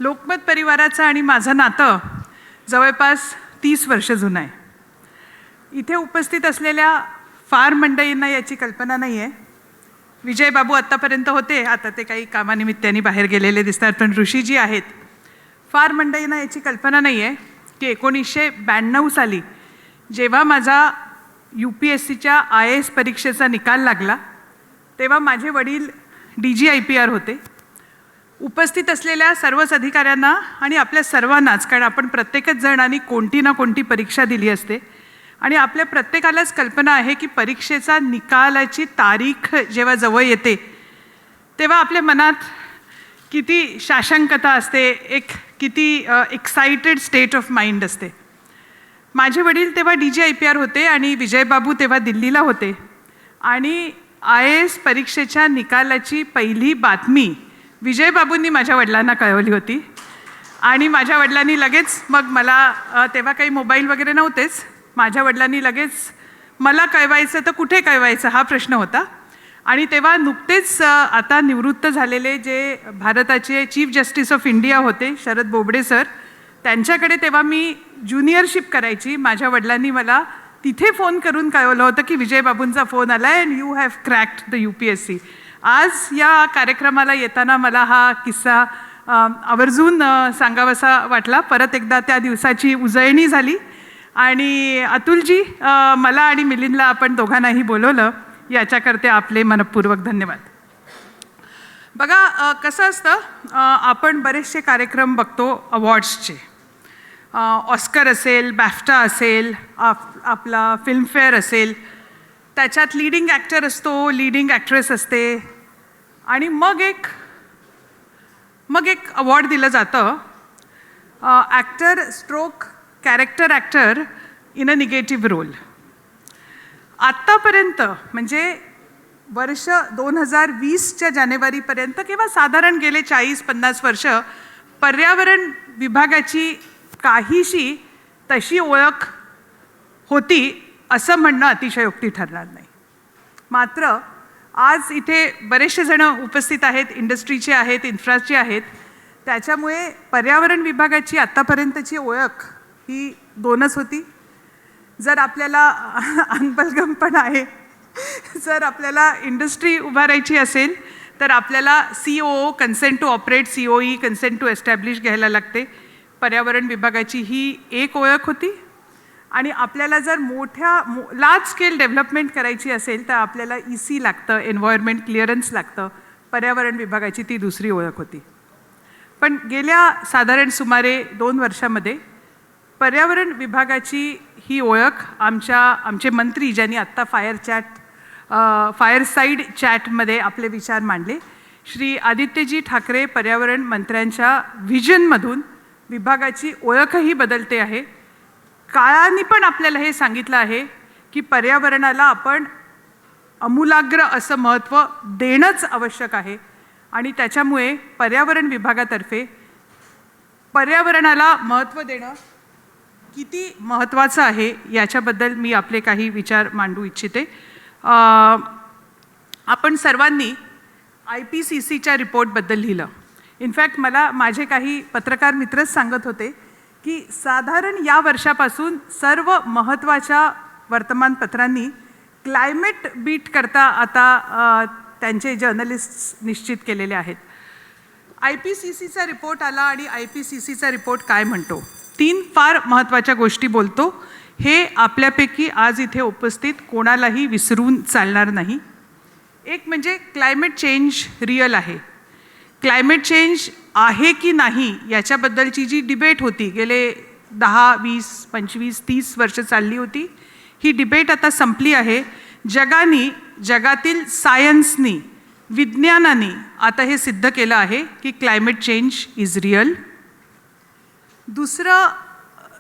लोकमत परिवाराचं आणि माझं नातं जवळपास 30 वर्ष जुनं आहे. इथे उपस्थित असलेल्या फार मंडळींना याची कल्पना नाही आहे. विजय बाबू आत्तापर्यंत होते, आता ते काही कामानिमित्ताने बाहेर गेलेले दिसतात, पण ऋषीजी आहेत. फार मंडळींना याची कल्पना नाही आहे की 1992 साली जेव्हा माझा UPSCच्या IAS परीक्षेचा निकाल लागला तेव्हा माझे वडील DGIPR होते. उपस्थित असलेल्या सर्वच अधिकाऱ्यांना आणि आपल्या सर्वांनाच, कारण आपण प्रत्येकच जणांनी कोणती ना कोणती परीक्षा दिली असते आणि आपल्या प्रत्येकालाच कल्पना आहे की परीक्षेचा निकालाची तारीख जेव्हा जवळ येते तेव्हा आपल्या मनात किती साशंकता असते, एक किती एक्साइटेड स्टेट ऑफ माइंड असते. माझे वडील तेव्हा DGIPR होते आणि विजयबाबू तेव्हा दिल्लीला होते आणि IAS परीक्षेच्या निकालाची पहिली बातमी विजयबाबूंनी माझ्या वडिलांना कळवली होती. आणि माझ्या वडिलांनी लगेच मग मला तेव्हा काही मोबाईल वगैरे नव्हतेच, माझ्या वडिलांनी लगेच मला कळवायचं तर कुठे कळवायचं हा प्रश्न होता. आणि तेव्हा नुकतेच आता निवृत्त झालेले जे भारताचे चीफ जस्टिस ऑफ इंडिया होते शरद बोबडे सर, त्यांच्याकडे तेव्हा मी ज्युनियरशिप करायची. माझ्या वडिलांनी मला तिथे फोन करून कळवलं होतं की विजयबाबूंचा फोन आला आहे and you have cracked the UPSC. आज या कार्यक्रमाला येताना मला हा किस्सा आवर्जून सांगावासा वाटला. परत एकदा त्या दिवसाची उजळणी झाली आणि अतुलजी, मला आणि मिलिंदला आपण दोघांनाही बोलवलं, याच्याकरता आपले मनपूर्वक धन्यवाद. बघा कसं असतं, आपण बरेचसे कार्यक्रम बघतो अवॉर्ड्सचे. ऑस्कर असेल, BAFTA असेल, आपला फिल्मफेअर असेल, त्याच्यात लीडिंग ॲक्टर असतो, लीडिंग ॲक्ट्रेस असते आणि मग एक अवॉर्ड दिलं जातं actor stroke character actor in a negative role. आत्तापर्यंत म्हणजे वर्ष 2020च्या जानेवारीपर्यंत किंवा साधारण गेले 40-50 वर्ष पर्यावरण विभागाची काहीशी तशी ओळख होती असं म्हणणं अतिशयोक्ती ठरणार नाही. मात्र आज इथे बरेचसे जण उपस्थित आहेत, इंडस्ट्रीचे आहेत, इन्फ्राचे आहेत, त्याच्यामुळे पर्यावरण विभागाची आत्तापर्यंतची ओळख ही 2च होती. जर आपल्याला अंगबलगम पण आहे, जर आपल्याला इंडस्ट्री उभारायची असेल तर आपल्याला COO consent to operate, COE consent to establish घ्यायला लागते. पर्यावरण विभागाची ही एक ओळख होती. आणि आपल्याला जर लार्ज स्केल डेव्हलपमेंट करायची असेल तर आपल्याला EC लागतं, एन्व्हायरमेंट क्लिअरन्स लागतं. पर्यावरण विभागाची ती दुसरी ओळख होती. पण गेल्या साधारण सुमारे 2 वर्षामध्ये पर्यावरण विभागाची ही ओळख आमचे मंत्री, ज्यांनी आत्ता फायरसाईड चॅटमध्ये आपले विचार मांडले, श्री आदित्यजी ठाकरे पर्यावरण मंत्र्यांच्या व्हिजनमधून विभागाची ओळखही बदलते आहे. काळाने पण आपल्याला हे सांगितलं आहे की पर्यावरणाला आपण आमूलाग्र असं महत्त्व देणंच आवश्यक आहे आणि त्याच्यामुळे पर्यावरण विभागातर्फे पर्यावरणाला महत्त्व देणं किती महत्त्वाचं आहे याच्याबद्दल मी आपले काही विचार मांडू इच्छिते. आपण सर्वांनी IPCCच्या रिपोर्टबद्दल लिहिलं. इनफॅक्ट मला माझे काही पत्रकार मित्रच सांगत होते की साधारण या वर्षापासून सर्व महत्त्वाच्या वर्तमानपत्रांनी क्लायमेट बीट करता आता त्यांचे जर्नलिस्ट निश्चित केलेले आहेत. IPCCचा रिपोर्ट आला आणि IPCCचा रिपोर्ट काय म्हणतो? 3 फार महत्त्वाच्या गोष्टी बोलतो. हे आपल्यापैकी आज इथे उपस्थित कोणालाही विसरून चालणार नाही. एक म्हणजे क्लायमेट चेंज रिअल आहे. क्लायमेट चेंज आहे की नाही याच्याबद्दलची जी डिबेट होती गेले 10, 20, 25, 30 वर्ष चालली होती, ही डिबेट आता संपली आहे. जगातील सायन्सनी, विज्ञानाने आता हे सिद्ध केलं आहे की क्लायमेट चेंज इज रिअल. दुसरं,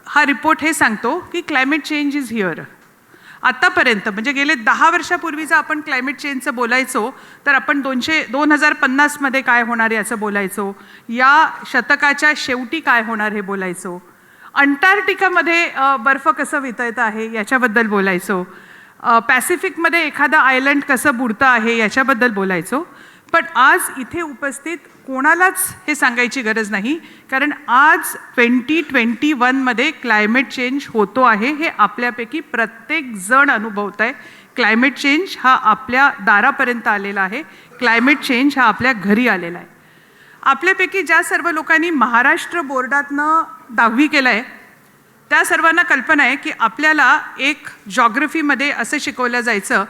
हा रिपोर्ट हे सांगतो की क्लायमेट चेंज इज हिअर. आत्तापर्यंत म्हणजे गेले 10 वर्षापूर्वीचं आपण क्लायमेट चेंजचं बोलायचो तर आपण 2050मध्ये काय होणार याचं बोलायचो, या शतकाच्या शेवटी काय होणार हे बोलायचो, अंटार्क्टिकामध्ये बर्फ कसं वितळतं आहे याच्याबद्दल बोलायचो, पॅसिफिकमध्ये एखादं आयलंड कसं बुडतं आहे याच्याबद्दल बोलायचो. पण आज इथे उपस्थित कोणालाच हे सांगायची गरज नाही, कारण आज 2021मध्ये क्लायमेट चेंज होतो आहे हे आपल्यापैकी प्रत्येक जण अनुभवत आहे. क्लायमेट चेंज हा आपल्या दारापर्यंत आलेला आहे. क्लायमेट चेंज हा आपल्या घरी आलेला आहे. आपल्यापैकी ज्या सर्व लोकांनी महाराष्ट्र बोर्डातनं 10वी केलं आहे त्या सर्वांना कल्पना आहे की आपल्याला एक जॉग्रफीमध्ये असं शिकवलं जायचं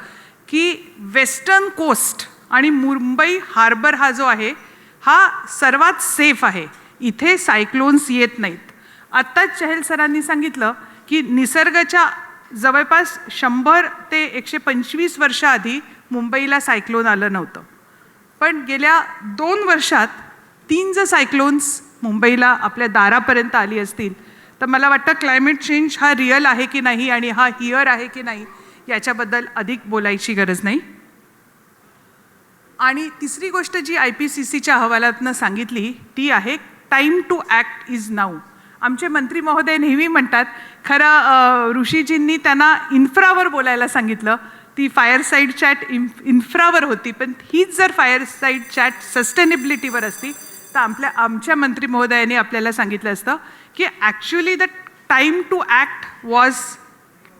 की वेस्टर्न कोस्ट आणि मुंबई हार्बर हा जो आहे हा सर्वात सेफ आहे. इथे सायक्लोन्स येत नाहीत. आत्ताच चहल सरांनी सांगितलं की निसर्गाच्या जवळपास 100 ते 125 वर्षाआधी मुंबईला सायक्लोन आलं नव्हतं. पण गेल्या 2 वर्षात 3 जर सायक्लोन्स मुंबईला आपल्या दारापर्यंत आली असतील तर मला वाटतं क्लायमेट चेंज हा रिअल आहे की नाही आणि हा हिअर आहे की नाही याच्याबद्दल अधिक बोलायची गरज नाही. आणि तिसरी गोष्ट जी IPCCच्या अहवालातनं सांगितली ती आहे time to act is now. आमचे मंत्री महोदय नेहमी म्हणतात, खरं ऋषीजींनी त्यांना इन्फ्रावर बोलायला सांगितलं. ती फायरसाईड चॅट इन्फ्रावर होती, पण हीच जर फायरसाईड चॅट सस्टेनेबिलिटीवर असती तर आमच्या मंत्री महोदयांनी आपल्याला सांगितलं असतं की actually the time to act was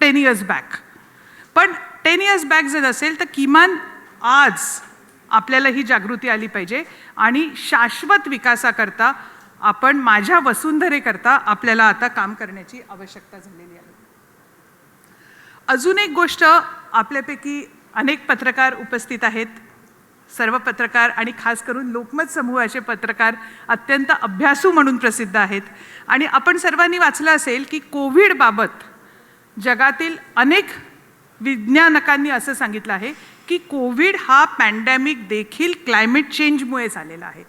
10 years back. पण 10 years बॅक जर असेल तर किमान आज आपल्याला ही जागृती आली पाहिजे आणि शाश्वत विकासाकरता आपण माझ्या वसुंधरेकरता आपल्याला आता काम करण्याची आवश्यकता झालेली आहे. अजून एक गोष्ट, आपल्यापैकी अनेक पत्रकार उपस्थित आहेत. सर्व पत्रकार आणि खास करून लोकमत समूहाचे पत्रकार अत्यंत अभ्यासू म्हणून प्रसिद्ध आहेत. आणि आपण सर्वांनी वाचलं असेल की कोविडबाबत जगातील अनेक विज्ञानकांनी असं सांगितलं आहे की कोविड हा पॅन्डेमिक देखील क्लायमेट चेंजमुळे झालेला आहे.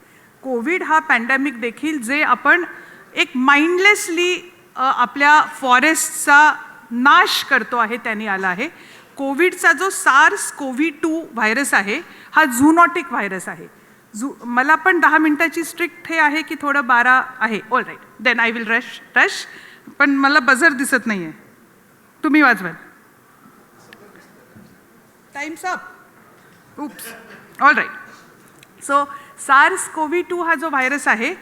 कोविड हा पॅन्डेमिक देखील जे आपण एक माइंडलेसली आपल्या फॉरेस्टचा नाश करतो आहे त्यांनी आला आहे. कोविडचा जो SARS-CoV-2 व्हायरस आहे हा झूनॉटिक व्हायरस आहे. मला पण 10 मिनिटाची स्ट्रिक्ट हे आहे की थोडं 12 आहे. All right, then I will rush. पण मला बझर दिसत नाही आहे, तुम्ही वाजवाल. Time's up. Oops. All right. So SARS-CoV-2 हा जो व्हायरस आहे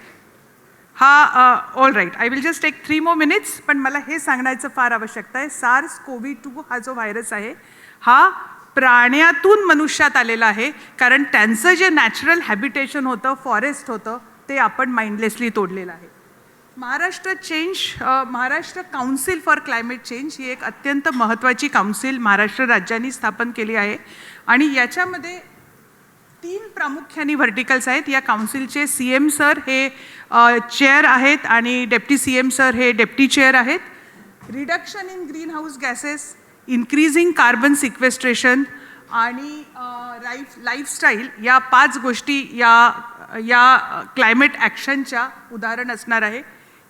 हा all right, I will just take 3 more minutes. पण मला हे सांगण्याचं फार आवश्यकता आहे. SARS-CoV-2 हा जो व्हायरस आहे हा प्राण्यातून मनुष्यात आलेला आहे, कारण त्यांचं जे नॅचरल हॅबिटेशन होतं, फॉरेस्ट होतं, ते आपण माइंडलेसली तोडलेलं आहे. Maharashtra council for climate change ही एक अत्यंत महत्त्वाची काउन्सिल महाराष्ट्र राज्यांनी स्थापन केली आहे आणि याच्यामध्ये 3 प्रामुख्याने व्हर्टिकल्स आहेत. या काउन्सिलचे CM सर हे चेअर आहेत आणि डेप्टी CM सर हे डेप्टी चेअर आहेत. Reduction in green house gases, increasing carbon sequestration आणि लाईफस्टाईल या 5 गोष्टी या क्लायमेट ॲक्शनच्या उदाहरण असणार आहे.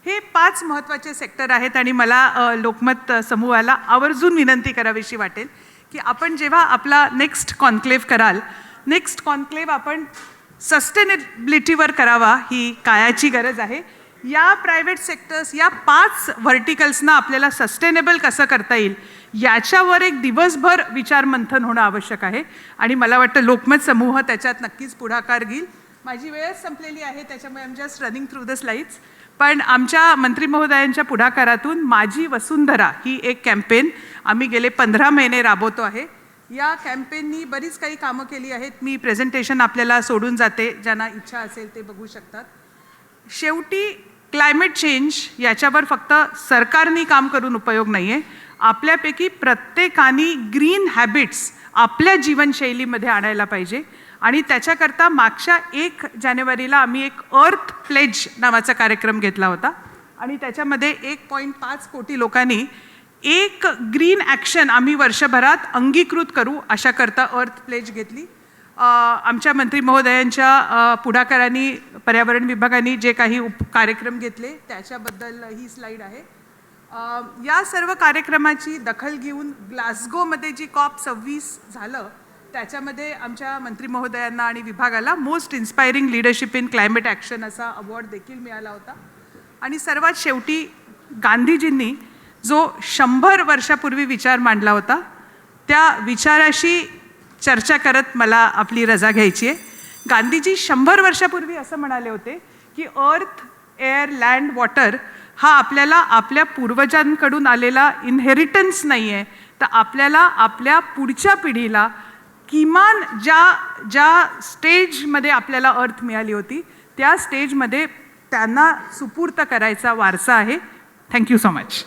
हे 5 महत्त्वाचे सेक्टर आहेत आणि मला लोकमत समूहाला आवर्जून विनंती करावीशी वाटेल की आपण जेव्हा आपला नेक्स्ट कॉन्क्लेव्ह कराल, नेक्स्ट कॉन्क्लेव्ह आपण सस्टेनेबिलिटीवर करावा, ही काळाची गरज आहे. या प्रायव्हेट सेक्टर्स, या 5 व्हर्टिकल्सना आपल्याला सस्टेनेबल कसं करता येईल याच्यावर एक दिवसभर विचारमंथन होणं आवश्यक आहे आणि मला वाटतं लोकमत समूह त्याच्यात नक्कीच पुढाकार घेईल. माझी वेळच संपलेली आहे, त्याच्यामुळे I am just running through the slides. पण आमच्या मंत्री महोदयांच्या पुढाकारातून माझी वसुंधरा ही एक कॅम्पेन आम्ही गेले 15 महिने राबवतो आहे. या कॅम्पेननी बरीच काही कामं केली आहेत. मी प्रेझेंटेशन आपल्याला सोडून जाते, ज्यांना इच्छा असेल ते बघू शकतात. शेवटी क्लायमेट चेंज याच्यावर फक्त सरकारने काम करून उपयोग नाही आहे. आपल्यापैकी प्रत्येकाने ग्रीन हॅबिट्स आपल्या जीवनशैलीमध्ये आणायला पाहिजे आणि त्याच्याकरता मागच्या 1 जानेवारीला आम्ही एक अर्थ प्लेज नावाचा कार्यक्रम घेतला होता आणि त्याच्यामध्ये 1.5 कोटी लोकांनी एक ग्रीन ॲक्शन आम्ही वर्षभरात अंगीकृत करू अशा करता अर्थ प्लेज घेतली. आमच्या मंत्री महोदयांच्या पुढाकारांनी पर्यावरण विभागाने जे काही कार्यक्रम घेतले त्याच्याबद्दल ही स्लाईड आहे. या सर्व कार्यक्रमाची दखल घेऊन ग्लासगोमध्ये जी COP26 झालं त्याच्यामध्ये आमच्या मंत्री महोदयांना आणि विभागाला most inspiring leadership in climate action असा अवॉर्ड देखील मिळाला होता. आणि सर्वात शेवटी गांधीजींनी जो 100 वर्षापूर्वी विचार मांडला होता त्या विचाराशी चर्चा करत मला आपली रजा घ्यायची आहे. गांधीजी 100 वर्षापूर्वी असं म्हणाले होते की अर्थ, एअर, लँड, वॉटर हा आपल्याला आपल्या पूर्वजांकडून आलेला इनहेरिटन्स नाही आहे, तर आपल्याला आपल्या पुढच्या पिढीला किमान ज्या स्टेजमध्ये आपल्याला अर्थ मिळाली होती त्या स्टेजमध्ये त्यांना सुपूर्त करायचा वारसा आहे. Thank you so much.